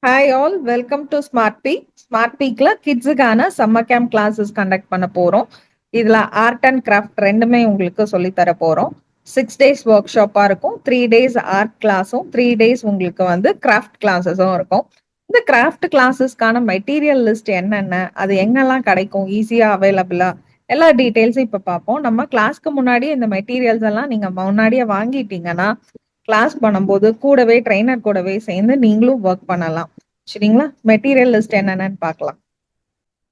Hi all, welcome to Smart Peak. Smart பீக்ல கிட்ஸுக்கான summer camp classes conduct பண்ண போறோம். இதுல ஆர்ட் அண்ட் கிராஃப்ட் ரெண்டுமே உங்களுக்கு சொல்லி தர போறோம். 6 days ஒர்க் ஷாப்பா இருக்கும். 3 days ஆர்ட் கிளாஸும் 3 days உங்களுக்கு வந்து கிராஃப்ட் கிளாஸஸும் இருக்கும். இந்த கிராஃப்ட் கிளாஸஸ்க்கான மெட்டீரியல் லிஸ்ட் என்னென்ன, அது எங்கெல்லாம் கிடைக்கும், ஈஸியா அவைலபிளா, எல்லா டீட்டெயில்ஸும் இப்ப பார்ப்போம். நம்ம கிளாஸ்க்கு முன்னாடி இந்த மெட்டீரியல்ஸ் எல்லாம் நீங்க முன்னாடியே வாங்கிட்டீங்கன்னா கிளாஸ் பண்ணும்போது கூடவே ட்ரெய்னர் கூடவே சேர்ந்து நீங்களும் ஒர்க் பண்ணலாம். சரிங்களா? மெட்டீரியல் லிஸ்ட் என்னென்னு பார்க்கலாம்.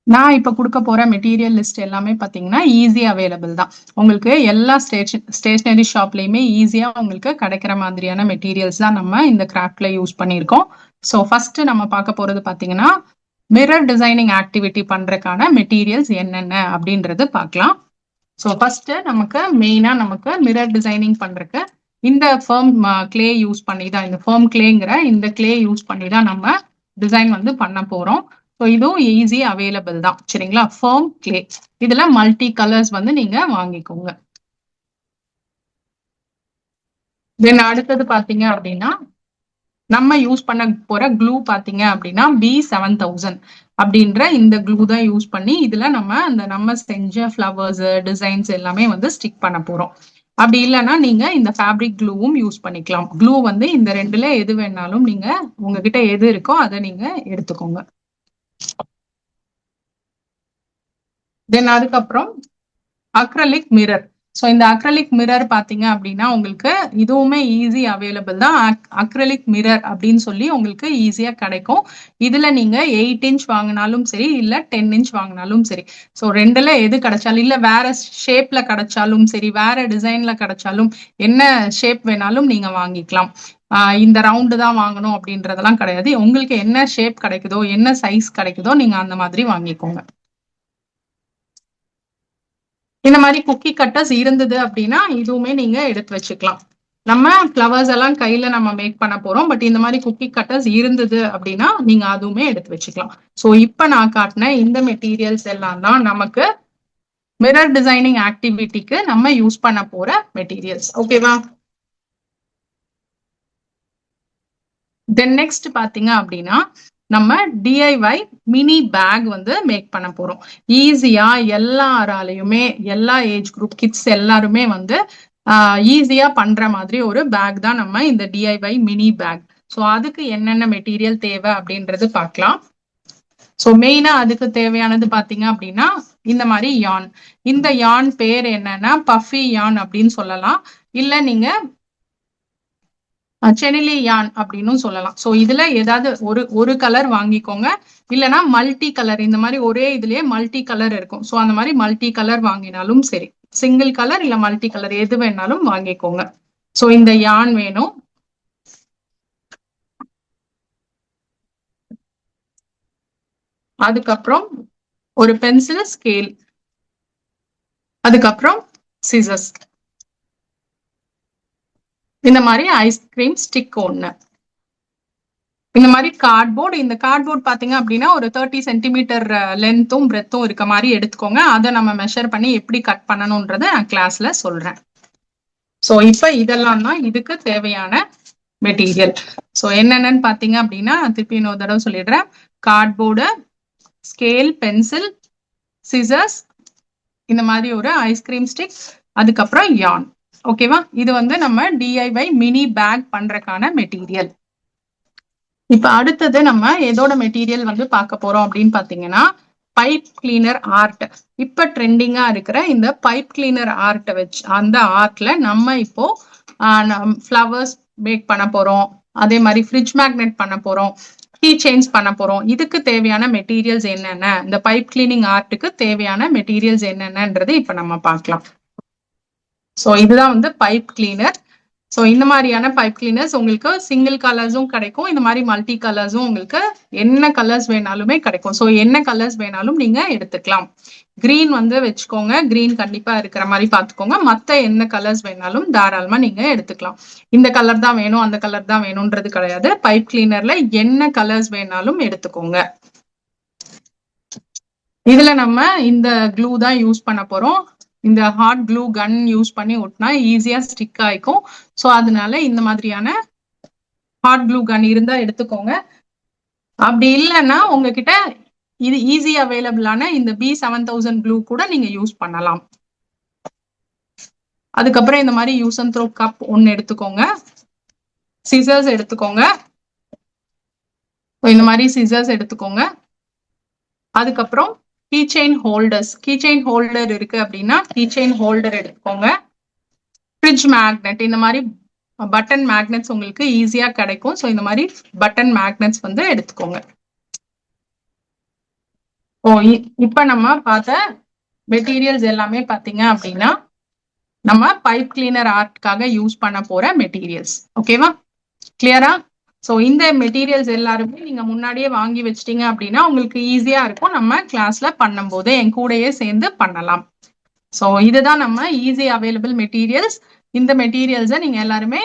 நான் இப்ப கொடுக்க போற மெட்டீரியல் லிஸ்ட் எல்லாமே பாத்தீங்கன்னா ஈஸி அவைலபிள் தான். உங்களுக்கு எல்லா ஸ்டேஷனரி ஷாப்லயுமே ஈஸியா உங்களுக்கு கிடைக்கிற மாதிரியான மெட்டீரியல்ஸ் தான் நம்ம இந்த கிராஃப்ட்ல யூஸ் பண்ணியிருக்கோம். ஸோ ஃபர்ஸ்ட் நம்ம பார்க்க போறது பாத்தீங்கன்னா மிரர் டிசைனிங் ஆக்டிவிட்டி பண்றதுக்கான மெட்டீரியல்ஸ் என்னென்ன அப்படின்றது பார்க்கலாம். ஸோ ஃபர்ஸ்ட் நமக்கு மெயினா நமக்கு மிரர் டிசைனிங் பண்றதுக்கு இந்த ஃபர்ம் கிளே யூஸ் பண்ணி தான், இந்த ஃபர்ம் கிளேங்கிற இந்த கிளே யூஸ் பண்ணி தான் நம்ம டிசைன் வந்து பண்ண போறோம். ஸோ இதுவும் ஈஸி அவைலபிள் தான். சரிங்களா? ஃபர்ம் கிளே இதுல மல்டி கலர்ஸ் வந்து நீங்க வாங்கிக்கோங்க. தென் அடுத்தது பாத்தீங்க அப்படின்னா நம்ம யூஸ் பண்ண போற க்ளூ பாத்தீங்க அப்படின்னா B7000 அப்படின்ற இந்த க்ளூ தான் யூஸ் பண்ணி இதுல நம்ம செஞ்ச ஃப்ளவர்ஸ் டிசைன்ஸ் எல்லாமே வந்து ஸ்டிக் பண்ண போறோம். அப்படி இல்லைன்னா நீங்க இந்த ஃபேப்ரிக் க்ளூவும் யூஸ் பண்ணிக்கலாம். க்ளூ வந்து இந்த ரெண்டுல எது வேணாலும் நீங்க உங்ககிட்ட எது இருக்கோ அதை நீங்க எடுத்துக்கோங்க. தென் அதுக்கப்புறம் அக்ரலிக் மிரர். ஸோ இந்த அக்ரலிக் மிரர் பாத்தீங்க அப்படின்னா உங்களுக்கு இதுவுமே ஈஸி அவைலபிள் தான். அக்ரலிக் மிரர் அப்படின்னு சொல்லி உங்களுக்கு ஈஸியா கிடைக்கும். இதுல நீங்க 8 inch வாங்கினாலும் சரி, இல்ல 10 inch வாங்கினாலும் சரி. ஸோ ரெண்டுல எது கிடைச்சாலும், இல்ல வேற ஷேப்ல கிடைச்சாலும் சரி, வேற டிசைன்ல கிடைச்சாலும், என்ன ஷேப் வேணாலும் நீங்க வாங்கிக்கலாம். இந்த ரவுண்டு தான் வாங்கணும் அப்படின்றதெல்லாம் கிடையாது. உங்களுக்கு என்ன ஷேப் கிடைக்குதோ, என்ன சைஸ் கிடைக்குதோ நீங்க அந்த மாதிரி வாங்கிக்கோங்க. இந்த மாதிரி குக்கி கட்டர்ஸ் இருந்தது அப்படின்னா இதுவுமே நீங்க எடுத்து வச்சுக்கலாம். நம்ம ஃப்ளவர்ஸ் எல்லாம் கையில நம்ம மேக் பண்ண போறோம். பட் இந்த மாதிரி குக்கி கட்டர்ஸ் இருந்தது அப்படின்னா நீங்க அதுவுமே எடுத்து வச்சுக்கலாம். ஸோ இப்ப நான் காட்டின இந்த மெட்டீரியல்ஸ் எல்லாம் தான் நமக்கு மிரர் டிசைனிங் ஆக்டிவிட்டிக்கு நம்ம யூஸ் பண்ண போற மெட்டீரியல்ஸ். ஓகேவா? தென் நெக்ஸ்ட் பாத்தீங்க அப்படின்னா நம்ம டிஐஒய் மினி பேக் வந்து மேக் பண்ண போறோம். ஈஸியா எல்லாராலையுமே, எல்லா ஏஜ் குரூப் கிட்ஸ் எல்லாருமே வந்து ஈஸியா பண்ற மாதிரி ஒரு பேக் தான் நம்ம இந்த டிஐஒய் மினி பேக். ஸோ அதுக்கு என்னென்ன மெட்டீரியல் தேவை அப்படின்றது பார்க்கலாம். ஸோ மெயினா அதுக்கு தேவையானது பாத்தீங்க அப்படின்னா இந்த மாதிரி யான். இந்த யான் பேர் என்னன்னா பஃபி யான் அப்படின்னு சொல்லலாம், இல்ல நீங்க செனிலி யான் அப்படின்னு சொல்லலாம். ஸோ இதுல ஏதாவது ஒரு கலர் வாங்கிக்கோங்க. இல்லைன்னா மல்டி கலர், இந்த மாதிரி ஒரே இதுலயே மல்டி கலர் இருக்கும். ஸோ அந்த மாதிரி மல்டி கலர் வாங்கினாலும் சரி, சிங்கிள் கலர் இல்ல மல்டி கலர் எது வேணாலும் வாங்கிக்கோங்க. ஸோ இந்த யான் வேணும். அதுக்கப்புறம் ஒரு பென்சில் ஸ்கேல், அதுக்கப்புறம் சிசர்ஸ், இந்த மாதிரி ஐஸ்கிரீம் ஸ்டிக் ஒண்ணு, இந்த மாதிரி கார்ட்போர்ட். இந்த கார்ட்போர்ட் பாத்தீங்க அப்படின்னா ஒரு 30 சென்டிமீட்டர் லென்த்தும் பிரெத்தும் இருக்க மாதிரி எடுத்துக்கோங்க. அதை நம்ம மெஷர் பண்ணி எப்படி கட் பண்ணணும்ன்றத நான் கிளாஸ்ல சொல்றேன். ஸோ இப்ப இதெல்லாம் தான் இதுக்கு தேவையான மெட்டீரியல். ஸோ என்னென்னு பாத்தீங்க அப்படின்னா திருப்பி இன்னொரு தடவை சொல்லிடுறேன். கார்ட்போர்டு, ஸ்கேல், பென்சில், சிசர்ஸ், இந்த மாதிரி ஒரு ஐஸ்கிரீம் ஸ்டிக், அதுக்கப்புறம் யான். ஓகேவா? இது வந்து நம்ம டிஐஒய் மினி பேக் பண்றதுக்கான மெட்டீரியல். இப்ப அடுத்தது நம்ம எதோட மெட்டீரியல் வந்து பார்க்க போறோம் அப்படின்னு பாத்தீங்கன்னா பைப் கிளீனர் ஆர்ட். இப்ப ட்ரெண்டிங்கா இருக்கிற இந்த பைப் கிளீனர் ஆர்ட்டை வச்சு அந்த ஆர்ட்ல நம்ம இப்போ ஃப்ளவர்ஸ் மேக் பண்ண போறோம். அதே மாதிரி ஃப்ரிட்ஜ் மேக்னெட் பண்ண போறோம், கீ செயின்ஸ் பண்ண போறோம். இதுக்கு தேவையான மெட்டீரியல்ஸ் என்னென்ன, இந்த பைப் கிளீனிங் ஆர்ட்டுக்கு தேவையான மெட்டீரியல்ஸ் என்னென்னன்றது இப்ப நம்ம பார்க்கலாம். ஸோ இதுதான் வந்து பைப் கிளீனர். ஸோ இந்த மாதிரியான பைப் கிளீனர்ஸ் உங்களுக்கு சிங்கிள் கலர்ஸும் கிடைக்கும், இந்த மாதிரி மல்டி கலர்ஸும் உங்களுக்கு என்ன கலர்ஸ் வேணாலுமே கிடைக்கும். ஸோ என்ன கலர்ஸ் வேணாலும் நீங்க எடுத்துக்கலாம். கிரீன் வந்து வச்சுக்கோங்க, கிரீன் கண்டிப்பா இருக்கிற மாதிரி பார்த்துக்கோங்க. மற்ற என்ன கலர்ஸ் வேணாலும் தாராளமா நீங்க எடுத்துக்கலாம். இந்த கலர் தான் வேணும், அந்த கலர் தான் வேணும்ன்றது கிடையாது. பைப் கிளீனர்ல என்ன கலர்ஸ் வேணாலும் எடுத்துக்கோங்க. இதுல நம்ம இந்த க்ளூ தான் யூஸ் பண்ண போறோம். இந்த ஹாட் க்ளூ கன் யூஸ் பண்ணி ஒட்டினா ஈஸியா ஸ்டிக் ஆயிக்கும். ஸோ அதனால இந்த மாதிரியான ஹாட் க்ளூ கன் இருந்தா எடுத்துக்கோங்க. அப்படி இல்லைன்னா உங்ககிட்ட இது ஈஸி அவைலபிளான இந்த B7000 க்ளூ கூட நீங்க யூஸ் பண்ணலாம். அதுக்கப்புறம் இந்த மாதிரி யூஸ் அண்ட் த்ரோ கப் ஒன்னு எடுத்துக்கோங்க, சிசர்ஸ் எடுத்துக்கோங்க, இந்த மாதிரி சிசர்ஸ் எடுத்துக்கோங்க. அதுக்கப்புறம் key chain holders, key chain holder இருக்கு அப்படின்னா கீ செயின் ஹோல்டர் எடுத்துக்கோங்க. ஃப்ரிட்ஜ் மேக்னெட், இந்த மாதிரி பட்டன் மேக்னெட்ஸ் உங்களுக்கு ஈஸியா கிடைக்கும். ஸோ இந்த மாதிரி பட்டன் மேக்னெட்ஸ் வந்து எடுத்துக்கோங்க. இப்ப நம்ம பார்த்த மெட்டீரியல்ஸ் எல்லாமே பாத்தீங்க அப்படின்னா நம்ம பைப் கிளீனர் ஆர்ட்காக யூஸ் பண்ண போற மெட்டீரியல்ஸ். ஓகேவா, கிளியரா? ஸோ இந்த மெட்டீரியல்ஸ் எல்லாருமே நீங்க முன்னாடியே வாங்கி வச்சிட்டீங்க அப்படின்னா உங்களுக்கு ஈஸியா இருக்கும். நம்ம கிளாஸ்ல பண்ணும்போது என் கூடயே சேர்ந்து பண்ணலாம். ஸோ இதுதான் நம்ம ஈஸி அவைலபிள் மெட்டீரியல்ஸ். இந்த மெட்டீரியல்ஸை நீங்க எல்லாருமே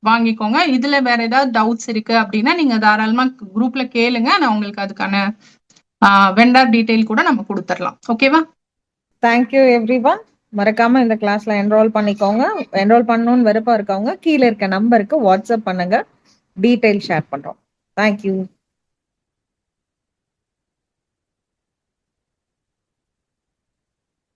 வாங்கிக்கோங்க. இதுல வேற ஏதாவது டவுட்ஸ் இருக்கு அப்படின்னா நீங்க தாராளமா குரூப்ல கேளுங்க. நான் உங்களுக்கு அதுக்கான வெண்டர் டீடைல் கூட நம்ம கொடுத்துடலாம். ஓகேவா? Thank you everyone. மறக்காம இந்த கிளாஸ்ல என்ரோல் பண்ணிக்கோங்க. என்ரோல் பண்ணணும்னு விருப்பம் இருக்கவங்க கீழே இருக்க நம்பருக்கு வாட்ஸ்அப் பண்ணுங்க, டீடைல் ஷேர் பண்றோம். தேங்க்யூ.